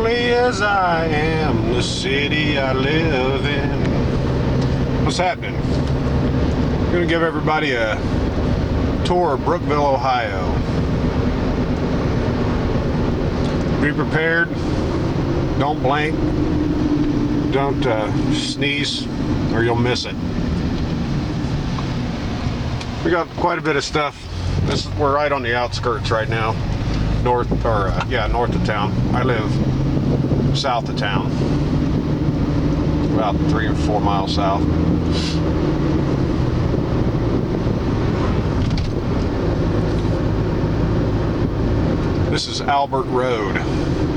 lonely as I am, the city I live in. What's happening? I'm gonna give everybody a tour of Brookville, Ohio. Be prepared. Don't blink. Don't sneeze, or you'll miss it. We got quite a bit of stuff. We're right on the outskirts right now, north of town. I live south of town, about 3 or 4 miles south. This is Albert Road.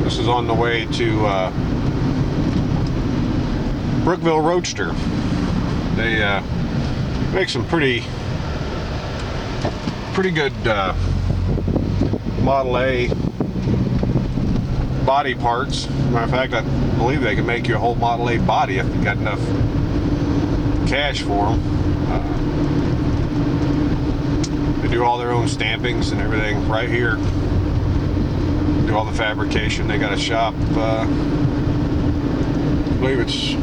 This is on the way to Brookville Roadster. They make some pretty good Model A body parts. Matter of fact, I believe they can make you a whole Model A body if you got enough cash for them. They do all their own stampings and everything right here. Do all the fabrication. They got a shop. I believe it's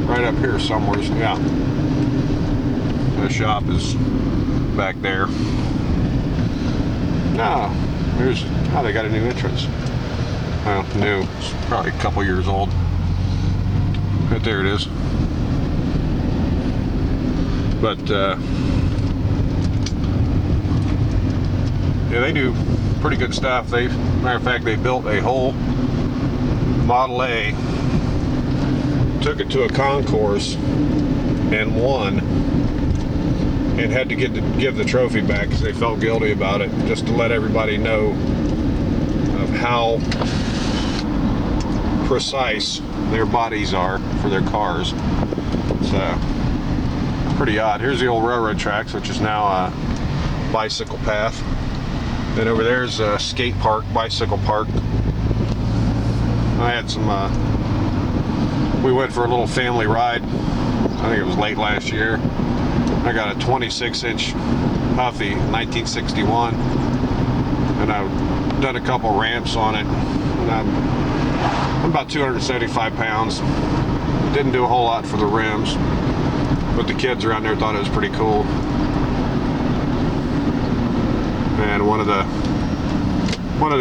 right up here somewhere. Yeah, the shop is back there. No, they got a new entrance. Well, new. It's probably a couple years old. Right there it is. But yeah, they do pretty good stuff. Matter of fact, they built a whole Model A, took it to a concourse and won, and had to give the trophy back because they felt guilty about it, just to let everybody know of how precise their bodies are for their cars. So, pretty odd. Here's the old railroad tracks, which is now a bicycle path. Then over there's a Skatepark, bicycle park. I had some, we went for a little family ride. I think it was late last year. I got a 26-inch Huffy, 1961, and I've done a couple ramps on it. And I'm about 275 pounds. Didn't do a whole lot for the rims, but the kids around there thought it was pretty cool. And one of the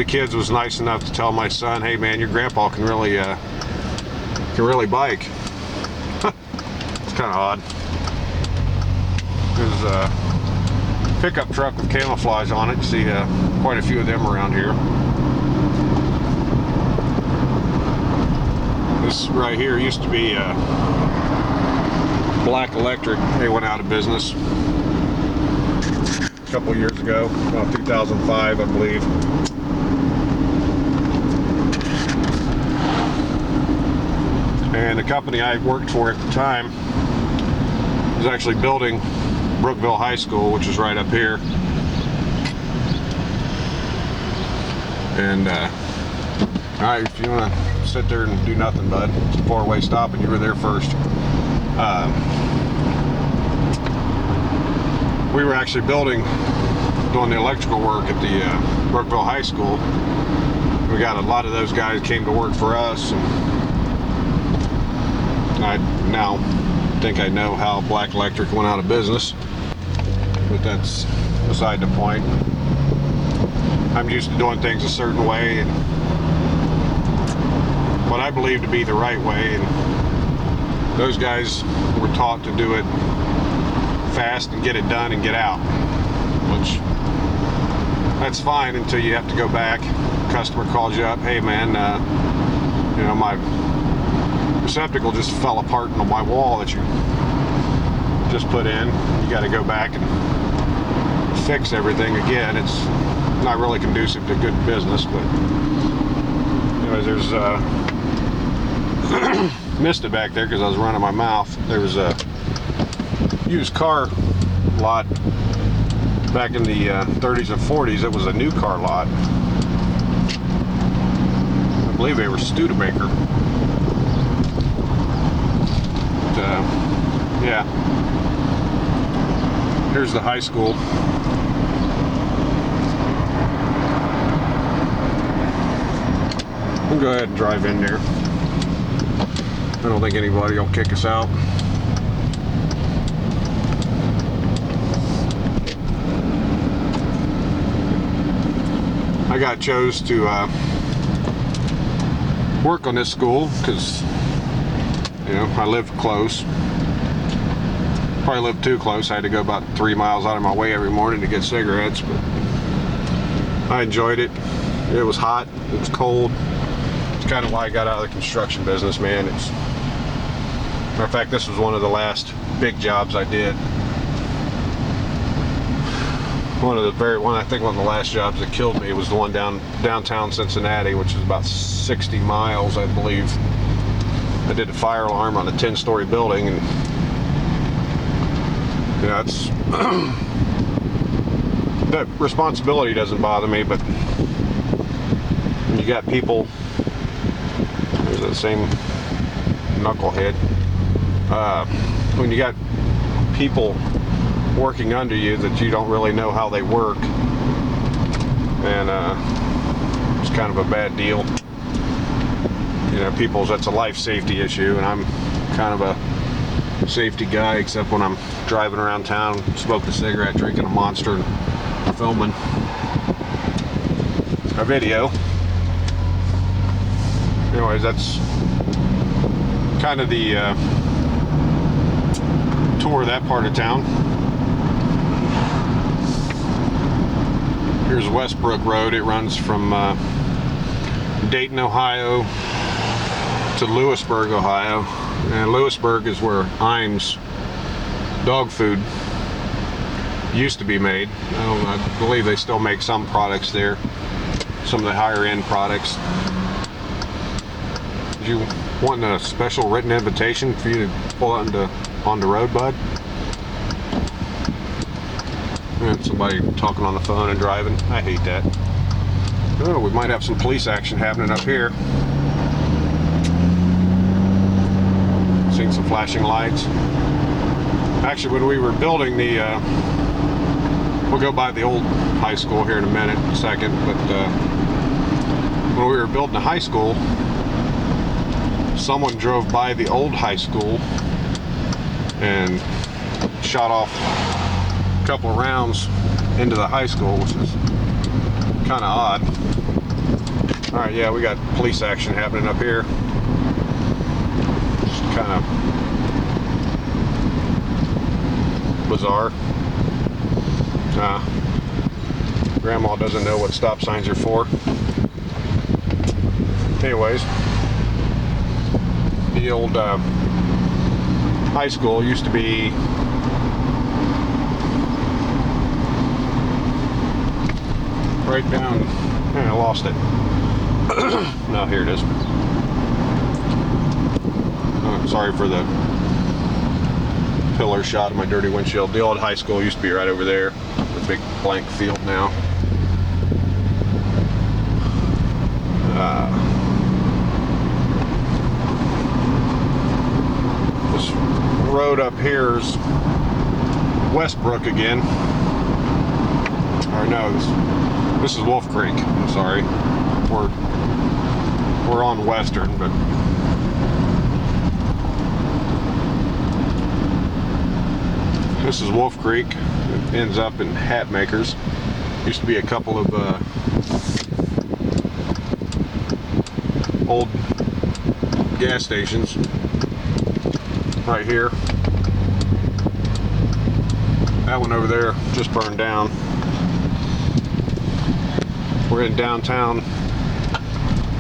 kids was nice enough to tell my son, "Hey man, your grandpa can really bike." It's kind of odd. There's a pickup truck with camouflage on it. You see quite a few of them around here. This right here used to be Black Electric. They went out of business a couple years ago, about 2005, I believe. And the company I worked for at the time was actually building Brookville High School, which is right up here. And alright, if you want to sit there and do nothing, bud, it's a 4-way stop, and you were there first. We were actually doing the electrical work at the Brookville High School. We got a lot of those guys came to work for us, and I now think I know how Black Electric went out of business, but that's beside the point. I'm used to doing things a certain way, and what I believe to be the right way, and those guys were taught to do it fast and get it done and get out, which that's fine until you have to go back. Customer calls you up, "Hey man, my receptacle just fell apart on my wall that you just put in. You got to go back and fix everything again." It's not really conducive to good business, but anyways, there's missed it back there because I was running my mouth. There was a used car lot back in the 30s and 40s. It was a new car lot. I believe they were Studebaker. Yeah. Here's the high school. We'll go ahead and drive in there. I don't think anybody will kick us out. I got chose to work on this school because, you know, I live close. Probably lived too close. I had to go about 3 miles out of my way every morning to get cigarettes, but I enjoyed it. It was hot, it was cold. It's kind of why I got out of the construction business, man. Matter of fact, this was one of the last big jobs I did. I think one of the last jobs that killed me was the one downtown Cincinnati, which is about 60 miles, I believe. I did a fire alarm on a 10-story building, and you know, it's that responsibility doesn't bother me, but when you got people, there's that same knucklehead. When you got people working under you that you don't really know how they work, and it's kind of a bad deal. You know, that's a life safety issue, and I'm kind of a safety guy, except when I'm driving around town, smoking a cigarette, drinking a Monster, and filming a video. Anyways, that's kind of the tour of that part of town. Here's Westbrook Road. It runs from Dayton, Ohio to Lewisburg, Ohio. And Lewisburg is where Iams dog food used to be made. I believe they still make some products there, some of the higher end products. Did you want a special written invitation for you to pull out on the road, bud? And somebody talking on the phone and driving. I hate that. Oh, we might have some police action happening up here. Seen some flashing lights. Actually, when we were building the, we'll go by the old high school here in a second, but when we were building the high school, someone drove by the old high school and shot off a couple of rounds into the high school, which is kind of odd. Alright, yeah, we got police action happening up here. Just kind of bizarre. Grandma doesn't know what stop signs are for. Anyways, the old high school used to be right down. I lost it. No, here it is. Sorry for the pillar shot of my dirty windshield. The old high school used to be right over there. The big blank field now. This road up here is Westbrook again. Or no, this is Wolf Creek. I'm sorry. We're on Western, but this is Wolf Creek. It ends up in Hat Makers. Used to be a couple of old gas stations right here. That one over there just burned down. We're in downtown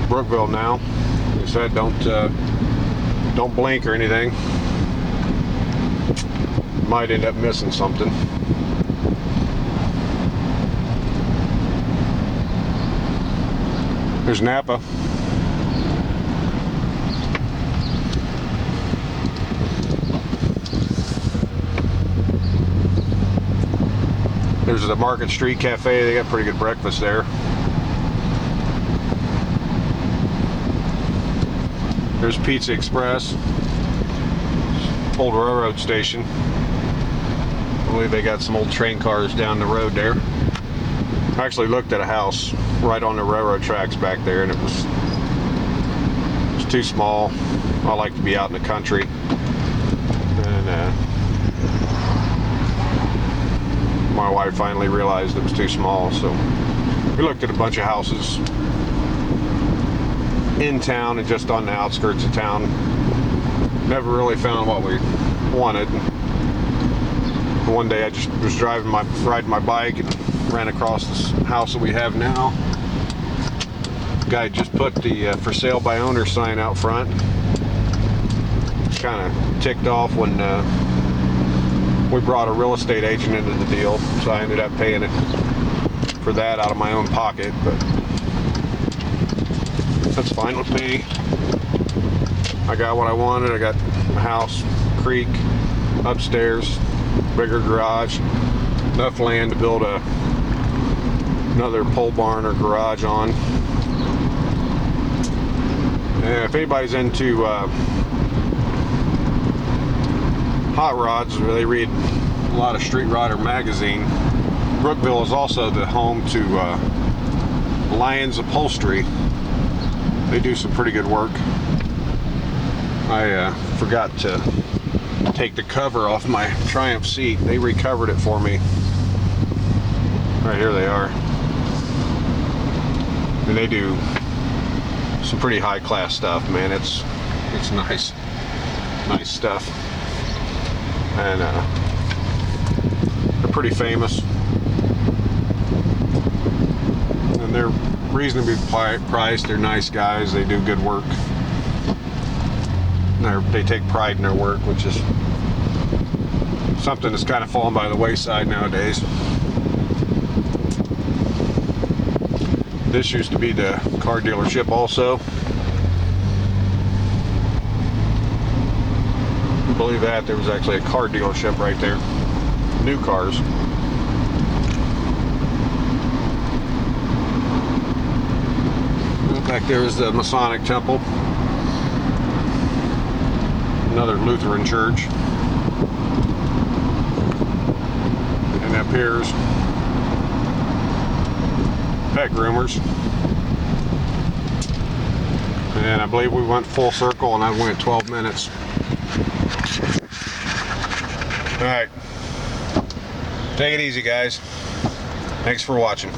Brookville now. Like I said, don't blink or anything. Might end up missing something. There's NAPA. There's the Market Street Cafe. They got pretty good breakfast there. There's Pizza Express, old railroad station. I believe they got some old train cars down the road there. I actually looked at a house right on the railroad tracks back there, and it was It's too small. I like to be out in the country. And my wife finally realized it was too small, so we looked at a bunch of houses in town and just on the outskirts of town. Never really found what we wanted. One day I just was riding my bike and ran across this house that we have now. The guy just put the for sale by owner sign out front. Kind of ticked off when we brought a real estate agent into the deal, so I ended up paying it for that out of my own pocket, but that's fine with me. I got what I wanted. I got a house, creek, upstairs, bigger garage, enough land to build another pole barn or garage on. And if anybody's into hot rods, or they read a lot of Street Rodder magazine, Brookville is also the home to Lyons Upholstery. They do some pretty good work. I forgot to take the cover off my Triumph seat. They recovered it for me. Right here they are. And they do some pretty high class stuff, man. It's nice stuff. And they're pretty famous. And they're reasonably priced. They're nice guys. They do good work. They take pride in their work, which is something that's kind of fallen by the wayside nowadays. This used to be the car dealership also. Believe that, there was actually a car dealership right there. New cars. Back there is the Masonic Temple. Another Lutheran church. And up here's pet groomers. And I believe we went full circle and I went 12 minutes. Alright. Take it easy, guys. Thanks for watching.